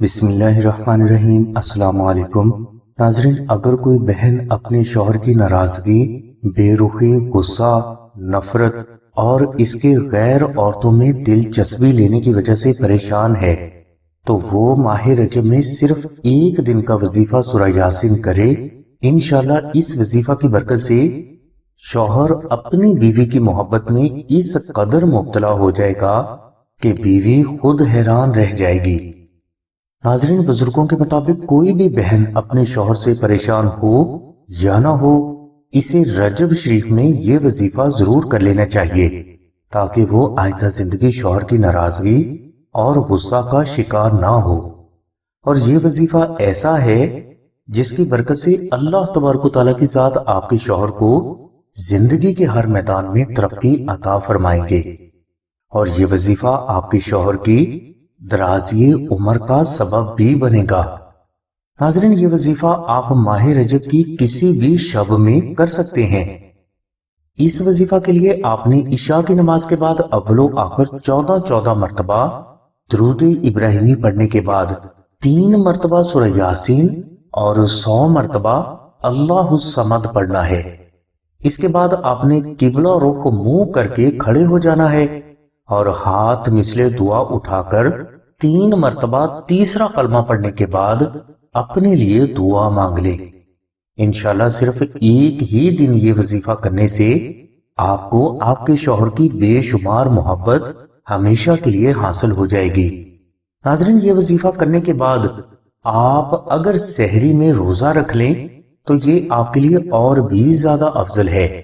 بسم اللہ الرحمن الرحیم۔ السلام علیکم ناظرین، اگر کوئی بہن اپنے شوہر کی ناراضگی، بے رخی، غصہ، نفرت اور اس کے غیر عورتوں میں دلچسپی لینے کی وجہ سے پریشان ہے تو وہ ماہ رجب میں صرف ایک دن کا وظیفہ سورہ یاسین کرے۔ انشاءاللہ اس وظیفہ کی برکت سے شوہر اپنی بیوی کی محبت میں اس قدر مبتلا ہو جائے گا کہ بیوی خود حیران رہ جائے گی۔ ناظرین، بزرگوں کے مطابق کوئی بھی بہن اپنے شوہر سے پریشان ہو یا نہ ہو، اسے رجب شریف میں یہ وظیفہ ضرور کر لینا چاہیے تاکہ وہ آئندہ زندگی شوہر کی ناراضگی اور غصہ کا شکار نہ ہو۔ اور یہ وظیفہ ایسا ہے جس کی برکت سے اللہ تبارک و تعالیٰ کی ذات آپ کے شوہر کو زندگی کے ہر میدان میں ترقی عطا فرمائیں گے، اور یہ وظیفہ آپ کے شوہر کی درازی عمر کا سبب بھی بنے گا۔ ناظرین، یہ وظیفہ آپ ماہ رجب کی کسی بھی شب میں کر سکتے ہیں۔ اس وظیفہ کے لیے آپ نے عشاء کی نماز کے بعد اول و آخر 14 مرتبہ درود ابراہیمی پڑھنے کے بعد 3 مرتبہ سورہ یاسین اور 100 مرتبہ اللہ الصمد پڑھنا ہے۔ اس کے بعد آپ نے قبلہ رخ منہ کر کے کھڑے ہو جانا ہے اور ہاتھ مثل دعا اٹھا کر 3 مرتبہ تیسرا کلمہ پڑھنے کے بعد اپنے لیے دعا مانگ لے۔ انشاءاللہ صرف ایک ہی دن یہ وظیفہ کرنے سے آپ کو آپ کے شوہر کی بے شمار محبت ہمیشہ کے لیے حاصل ہو جائے گی۔ ناظرین، یہ وظیفہ کرنے کے بعد آپ اگر سحری میں روزہ رکھ لیں تو یہ آپ کے لیے اور بھی زیادہ افضل ہے۔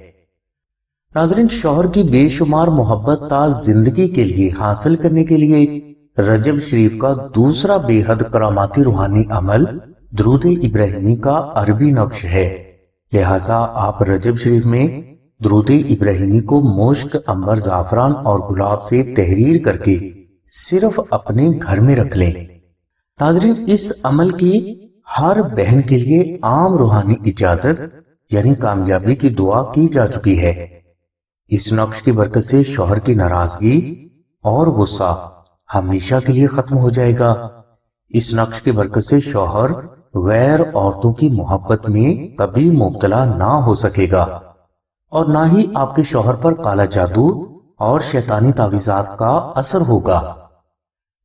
ناظرین، شوہر کی بے شمار محبت تا زندگی کے لیے حاصل کرنے کے لیے رجب شریف کا دوسرا بے حد کراماتی روحانی عمل درود ابراہیمی کا عربی نقش ہے۔ لہٰذا آپ رجب شریف میں درود ابراہیمی کو مشک، عنبر، زعفران اور گلاب سے تحریر کر کے صرف اپنے گھر میں رکھ لیں۔ ناظرین، اس عمل کی ہر بہن کے لیے عام روحانی اجازت یعنی کامیابی کی دعا کی جا چکی ہے۔ اس نقش کی برکت سے شوہر کی ناراضگی اور غصہ ہمیشہ کے لیے ختم ہو جائے گا۔ اس نقش کی برکت سے شوہر غیر عورتوں کی محبت میں کبھی مبتلا نہ ہو سکے گا، اور نہ ہی آپ کے شوہر پر کالا جادو اور شیطانی تعویذات کا اثر ہوگا۔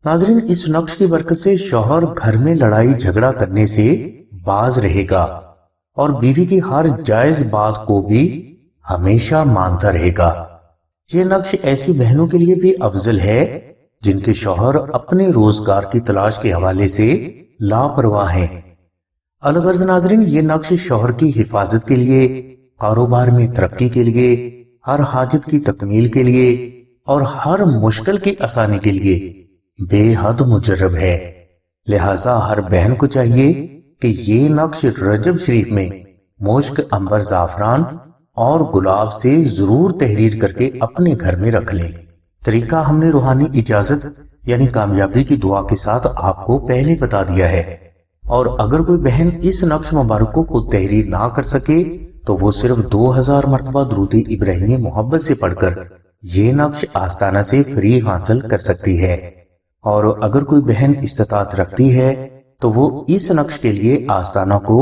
ناظرین، اس نقش کی برکت سے شوہر گھر میں لڑائی جھگڑا کرنے سے باز رہے گا اور بیوی کی ہر جائز بات کو بھی ہمیشہ مانتا رہے گا۔ یہ نقش ایسی بہنوں کے لیے بھی افضل ہے جن کے شوہر اپنے روزگار کی تلاش کے حوالے سے لاپرواہ ہیں۔ الغرض ناظرین، یہ نقش شوہر کی حفاظت کے لیے، کاروبار میں ترقی کے لیے، ہر حاجت کی تکمیل کے لیے اور ہر مشکل کی آسانی کے لیے بے حد مجرب ہے۔ لہٰذا ہر بہن کو چاہیے کہ یہ نقش رجب شریف میں مشک، عنبر، زعفران اور گلاب سے ضرور تحریر کر کے اپنے گھر میں رکھ لیں۔ طریقہ ہم نے روحانی اجازت یعنی کامیابی کی دعا کے ساتھ آپ کو پہلے بتا دیا ہے، اور اگر کوئی بہن اس نقش مبارک کو خود تحریر نہ کر سکے تو وہ صرف 2000 مرتبہ درود ابراہیمی محبت سے پڑھ کر یہ نقش آستانہ سے فری حاصل کر سکتی ہے۔ اور اگر کوئی بہن استطاعت رکھتی ہے تو وہ اس نقش کے لیے آستانہ کو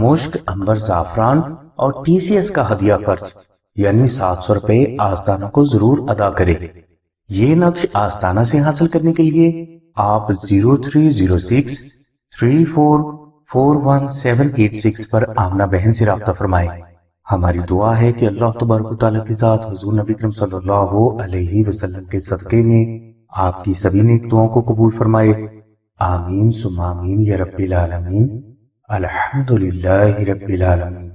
مشک، عنبر، زعفران اور TCS کا ہدیہ خرچ یعنی 700 روپے آستانہ کو ضرور ادا کرے۔ یہ نقش آستانہ سے حاصل کرنے کے لیے آپ 0306 3441 پر آمنہ بہن سے رابطہ فرمائیں۔ ہماری دعا ہے کہ اللہ تبارک و تعالیٰ کی ذات حضور نبی کریم صلی اللہ علیہ وسلم کے صدقے میں آپ کی سبھی نیک دعاؤں کو قبول فرمائے۔ آمین ثم آمین یا رب العالمین۔ الحمدللہ رب العالمین۔